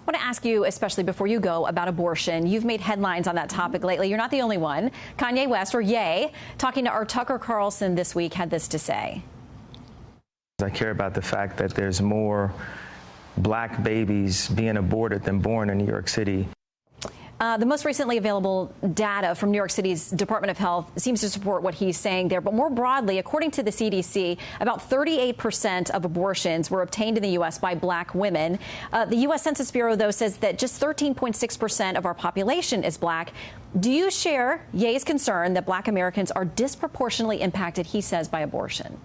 I want to ask you, especially before you go, about abortion. You've made headlines on that topic lately. You're not the only one. Kanye West, or Ye, talking to our Tucker Carlson this week, had this to say. I care about the fact that there's more black babies being aborted than born in New York City. The most recently available data from New York City's Department of Health seems to support what he's saying there. But more broadly, according to the CDC, about 38% of abortions were obtained in the U.S. by black women. The U.S. Census Bureau, though, says that just 13.6% of our population is black. Do you share Ye's concern that black Americans are disproportionately impacted, he says, by abortion?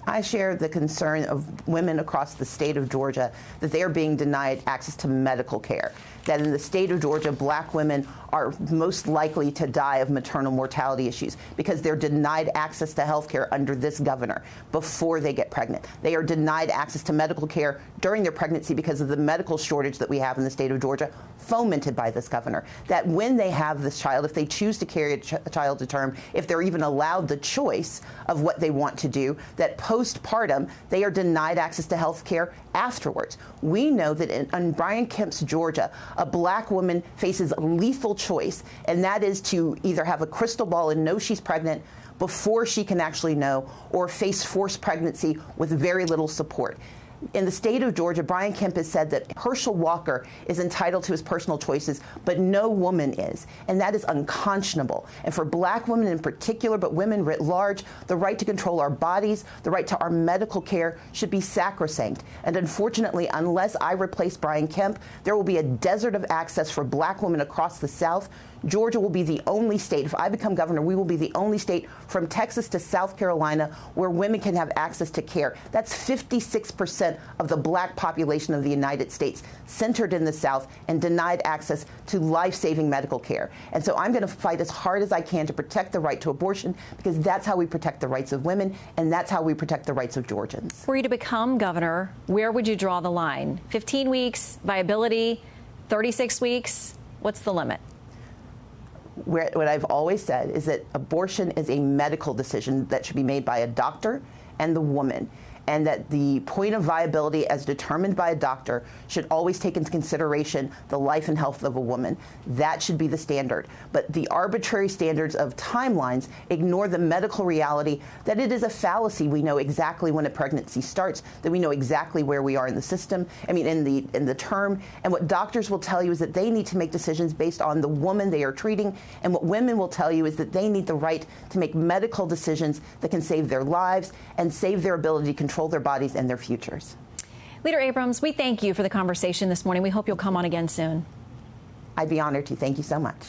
I share the concern of women across the state of Georgia that they are being denied access to medical care, that in the state of Georgia, black women are most likely to die of maternal mortality issues because they're denied access to health care under this governor before they get pregnant. They are denied access to medical care during their pregnancy because of the medical shortage that we have in the state of Georgia, fomented by this governor. That when they have this child, if they choose to carry a child to term, if they're even allowed the choice of what they want to do, that postpartum, they are denied access to health care afterwards. We know that in Brian Kemp's Georgia, a black woman faces a lethal choice, and that is to either have a crystal ball and know she's pregnant before she can actually know, or face forced pregnancy with very little support. In the state of Georgia, Brian Kemp has said that Herschel Walker is entitled to his personal choices, but no woman is. And that is unconscionable. And for black women in particular, but women writ large, the right to control our bodies, the right to our medical care should be sacrosanct. And unfortunately, unless I replace Brian Kemp, there will be a desert of access for black women across the South. Georgia will be the only state, if I become governor, we will be the only state from Texas to South Carolina where women can have access to care. That's 56% of the black population of the United States centered in the South and denied access to life-saving medical care. And so I'm going to fight as hard as I can to protect the right to abortion, because that's how we protect the rights of women, and that's how we protect the rights of Georgians. Were you to become governor, where would you draw the line? 15 weeks, viability, 36 weeks? What's the limit? What I've always said is that abortion is a medical decision that should be made by a doctor and the woman, and that the point of viability as determined by a doctor should always take into consideration the life and health of a woman. That should be the standard. But the arbitrary standards of timelines ignore the medical reality that it is a fallacy. We know exactly when a pregnancy starts, that we know exactly where we are in the system, in the term. And what doctors will tell you is that they need to make decisions based on the woman they are treating. And what women will tell you is that they need the right to make medical decisions that can save their lives and save their ability to control their bodies and their futures. Leader Abrams, we thank you for the conversation this morning. We hope you'll come on again soon. I'd be honored to. Thank you so much.